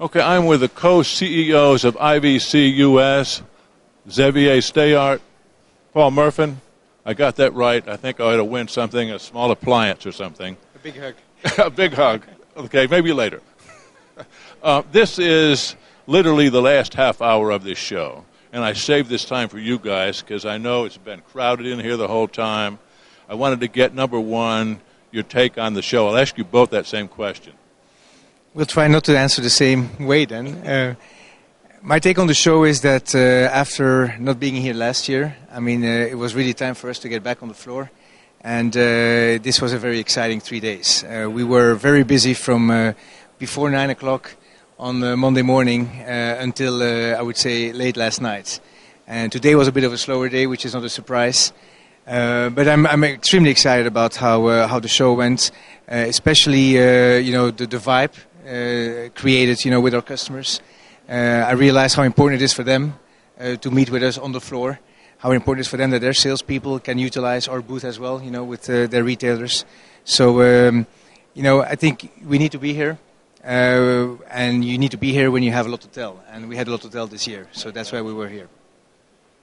Okay, I'm with the co-CEOs of IVC US, Xavier Steyaert Paul Murfin. I got that right. I think I ought to win something, a small appliance or something. A big hug. A big hug. Okay, maybe later. This is literally the last half hour of this show. And I saved this time for you guys because I know it's been crowded in here the whole time. I wanted to get, number one, your take on the show. I'll ask you both that same question. We'll try not to answer the same way then. My take on the show is that after not being here last year, it was really time for us to get back on the floor. And this was a very exciting 3 days. We were very busy from before 9 o'clock on Monday morning until, I would say, late last night. And today was a bit of a slower day, which is not a surprise. But I'm extremely excited about how the show went, especially the vibe created with our customers. I realize how important it is for them to meet with us on the floor. How important it is for them that their salespeople can utilize our booth as well, with their retailers. So I think we need to be here. And you need to be here when you have a lot to tell. And we had a lot to tell this year, so that's why we were here.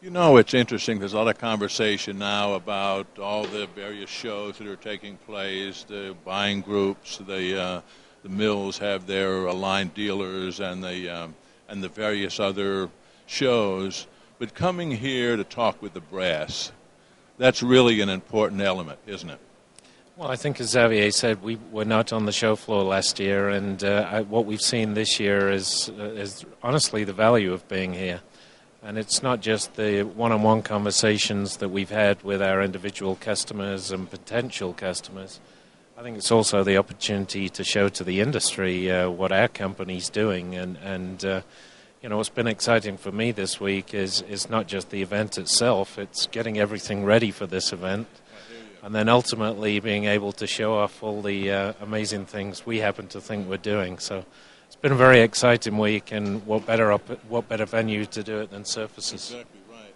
It's interesting. There's a lot of conversation now about all the various shows that are taking place, the buying groups, the mills have their aligned dealers, and the various other shows. But coming here to talk with the brass, that's really an important element, isn't it? Well, I think as Xavier said, we were not on the show floor last year, and what we've seen this year is honestly the value of being here. And it's not just the one-on-one conversations that we've had with our individual customers and potential customers. I think it's also the opportunity to show to the industry what our company's doing. And what's been exciting for me this week is not just the event itself, it's getting everything ready for this event. And then ultimately being able to show off all the amazing things we happen to think we're doing. So it's been a very exciting week, and what better venue to do it than Surfaces? Exactly right.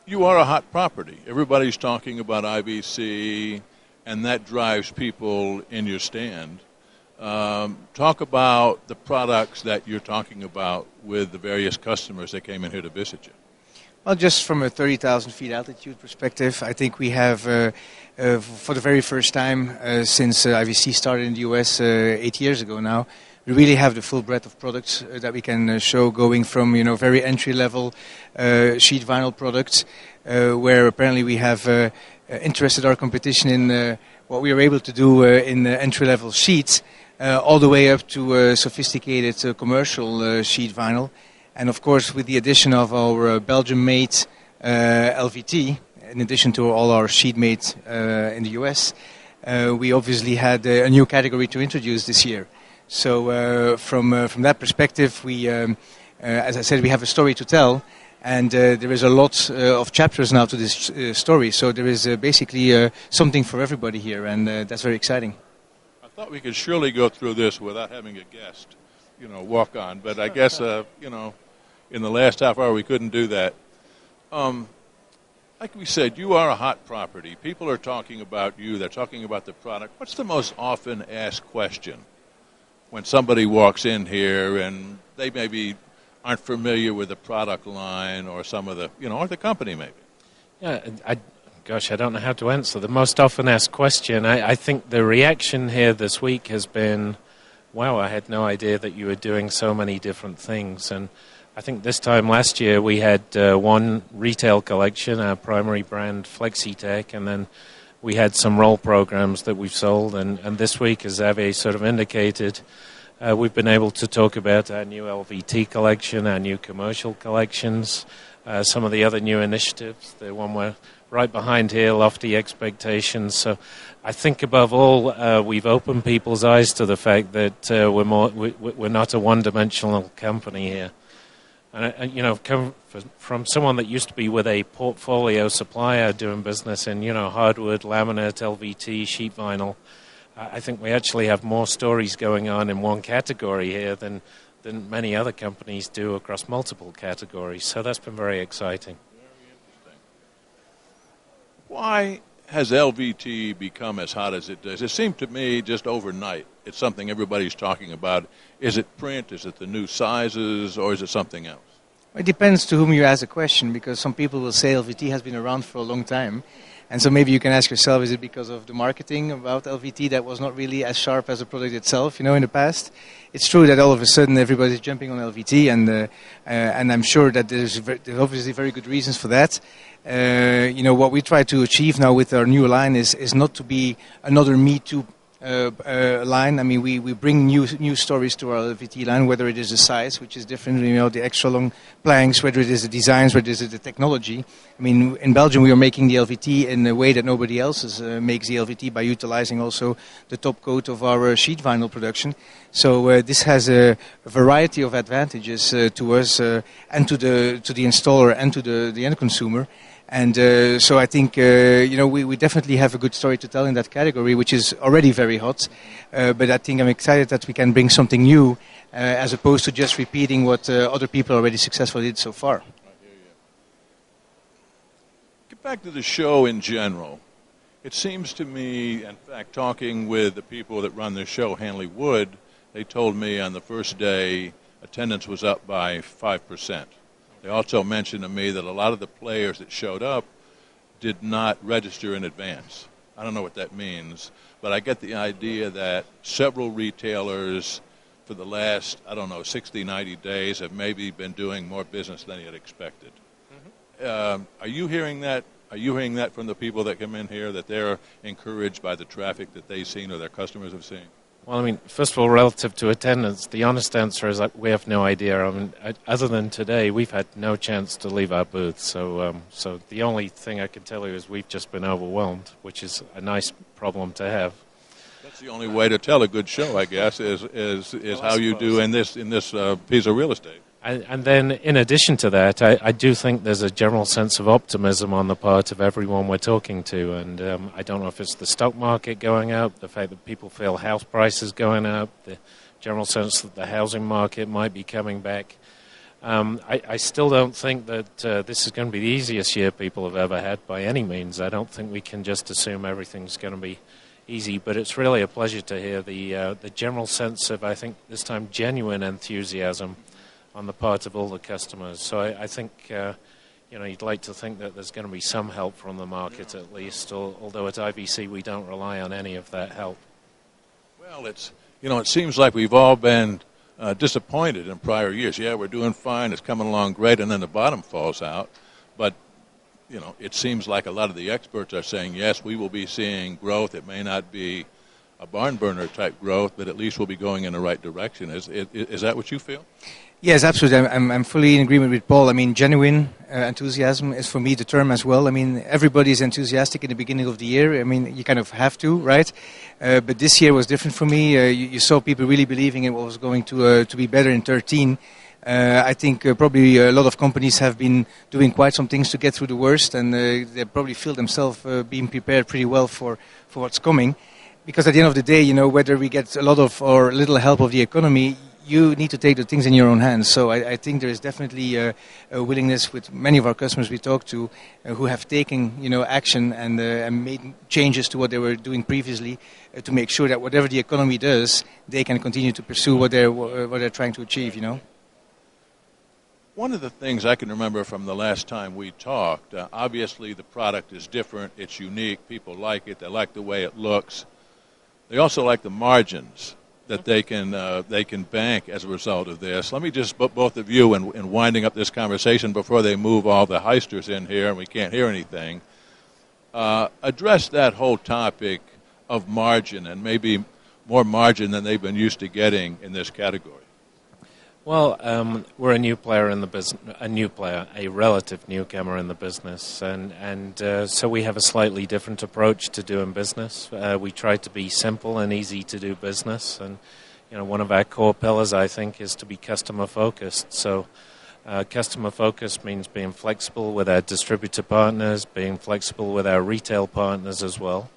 You are a hot property. Everybody's talking about IVC, and that drives people in your stand. Talk about the products that you're talking about with the various customers that came in here to visit you. Well, just from a 30,000 feet altitude perspective, I think we have, for the very first time since IVC started in the US 8 years ago now, we really have the full breadth of products that we can show, going from very entry-level sheet vinyl products, where apparently we have interested our competition in what we are able to do in entry-level sheets, all the way up to sophisticated commercial sheet vinyl. And of course, with the addition of our Belgium-made LVT, in addition to all our sheet made in the US, we obviously had a new category to introduce this year. So from that perspective, we, as I said, we have a story to tell, and there is a lot of chapters now to this story. So there is basically something for everybody here, and that's very exciting. I thought we could surely go through this without having a guest, walk on, but I guess, in the last half hour we couldn't do that. Like we said, you are a hot property. People are talking about you. They're talking about the product. What's the most often asked question when somebody walks in here and they maybe aren't familiar with the product line or some of the, or the company maybe? Yeah, I don't know how to answer. The most often asked question, I think the reaction here this week has been, wow, I had no idea that you were doing so many different things. And I think this time last year we had one retail collection, our primary brand FlexiTech, and then we had some roll programs that we've sold. And this week, as Xavier sort of indicated, we've been able to talk about our new LVT collection, our new commercial collections, some of the other new initiatives. The one we're right behind here, Lofty Expectations. So I think above all, we've opened people's eyes to the fact that we're not a one-dimensional company here. And come from someone that used to be with a portfolio supplier doing business in, hardwood, laminate, LVT, sheet vinyl, I think we actually have more stories going on in one category here than many other companies do across multiple categories. So that's been very exciting. Very interesting. Why has LVT become as hot as it does? It seemed to me just overnight it's something everybody's talking about. Is it print? Is it the new sizes? Or is it something else? It depends to whom you ask the question, because some people will say LVT has been around for a long time. And so maybe you can ask yourself, is it because of the marketing about LVT that was not really as sharp as the product itself, in the past? It's true that all of a sudden everybody's jumping on LVT, and I'm sure that there's obviously very good reasons for that. What we try to achieve now with our new line is not to be another Me Too line. I mean, we bring new stories to our LVT line, whether it is the size, which is different, the extra long planks, whether it is the designs, whether it is the technology. I mean, in Belgium we are making the LVT in a way that nobody else makes the LVT, by utilizing also the top coat of our sheet vinyl production. So this has a variety of advantages to us and to the installer and to the end consumer. And so I think, we definitely have a good story to tell in that category, which is already very hot. But I think I'm excited that we can bring something new as opposed to just repeating what other people already successfully did so far. Get back to the show in general. It seems to me, in fact, talking with the people that run the show, Hanley Wood, they told me on the first day attendance was up by 5%. They also mentioned to me that a lot of the players that showed up did not register in advance. I don't know what that means, but I get the idea that several retailers for the last, 60, 90 days have maybe been doing more business than they had expected. Mm-hmm. Are you hearing that? Are you hearing that from the people that come in here, that they're encouraged by the traffic that they've seen or their customers have seen? Well, I mean, first of all, relative to attendance, the honest answer is that we have no idea. I mean, other than today, we've had no chance to leave our booth. So the only thing I can tell you is we've just been overwhelmed, which is a nice problem to have. That's the only way to tell a good show, I guess, is how you do in this piece of real estate. And then, in addition to that, I do think there's a general sense of optimism on the part of everyone we're talking to. And I don't know if it's the stock market going up, the fact that people feel house prices going up, the general sense that the housing market might be coming back. I still don't think that this is going to be the easiest year people have ever had by any means. I don't think we can just assume everything's going to be easy. But it's really a pleasure to hear the general sense of, I think, this time genuine enthusiasm on the part of all the customers. So I think, you'd like to think that there's going to be some help from the market at least, although at IVC we don't rely on any of that help. Well, it seems like we've all been disappointed in prior years. Yeah, we're doing fine, it's coming along great, and then the bottom falls out. But, it seems like a lot of the experts are saying, yes, we will be seeing growth. It may not be a barn burner type growth, but at least we'll be going in the right direction. Is that what you feel? Yes, absolutely. I'm fully in agreement with Paul. I mean, genuine enthusiasm is for me the term as well. I mean, everybody's enthusiastic in the beginning of the year. I mean, you kind of have to, right? But this year was different for me. You saw people really believing it was going to be better in 2013. I think probably a lot of companies have been doing quite some things to get through the worst, and they probably feel themselves being prepared pretty well for what's coming. Because at the end of the day, whether we get a lot of or little help of the economy, you need to take the things in your own hands. So I think there is definitely a willingness with many of our customers we talk to who have taken action and made changes to what they were doing previously to make sure that whatever the economy does, they can continue to pursue what they're trying to achieve. One of the things I can remember from the last time we talked, obviously the product is different, it's unique, people like it, they like the way it looks. They also like the margins that they can bank as a result of this. Let me just put both of you in winding up this conversation before they move all the heisters in here and we can't hear anything. Address that whole topic of margin, and maybe more margin than they've been used to getting in this category. Well, we're a new player in the business, a relative newcomer in the business, and so we have a slightly different approach to doing business. We try to be simple and easy to do business, and one of our core pillars, I think, is to be customer focused. So, customer focused means being flexible with our distributor partners, being flexible with our retail partners as well.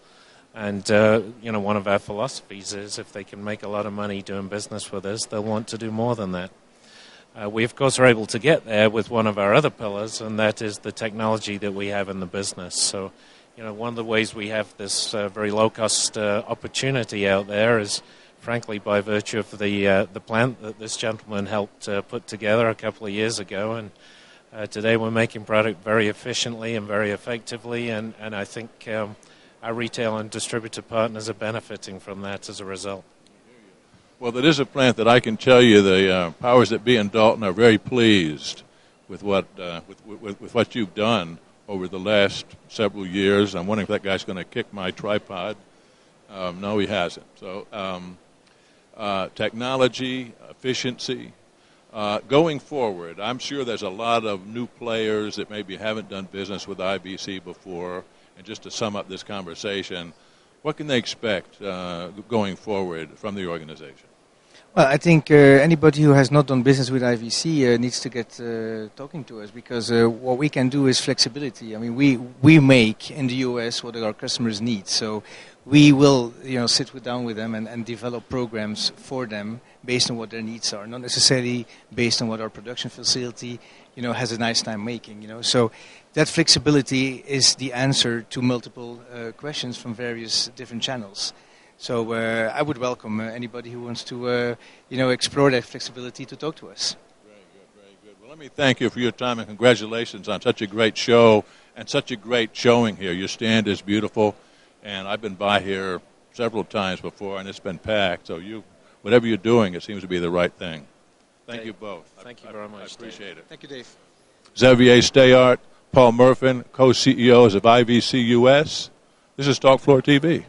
And, one of our philosophies is if they can make a lot of money doing business with us, they'll want to do more than that. We, of course, are able to get there with one of our other pillars, and that is the technology that we have in the business. So, one of the ways we have this very low-cost opportunity out there is frankly, by virtue of the plant that this gentleman helped put together a couple of years ago. And today we're making product very efficiently and very effectively, and I think our retail and distributor partners are benefiting from that as a result. Well, that is a plant that I can tell you the powers that be in Dalton are very pleased with what with what you've done over the last several years. I'm wondering if that guy's going to kick my tripod. No, he hasn't. So technology, efficiency. Going forward, I'm sure there's a lot of new players that maybe haven't done business with IVC before. And just to sum up this conversation, what can they expect going forward from the organization? Well, I think anybody who has not done business with IVC needs to get talking to us, because what we can do is flexibility. I mean, we make in the US what our customers need, so we will sit down with them and develop programs for them based on what their needs are, not necessarily based on what our production facility has a nice time making. So that flexibility is the answer to multiple questions from various different channels. So I would welcome anybody who wants to, explore that flexibility to talk to us. Very good, very good. Well, let me thank you for your time and congratulations on such a great show and such a great showing here. Your stand is beautiful, and I've been by here several times before, and it's been packed. So whatever you're doing, it seems to be the right thing. Thank you both. Thank you very much. I appreciate it. Thank you, Dave. Xavier Steyaert, Paul Murfin, co-CEOs of IVC US. This is Talk Floor TV.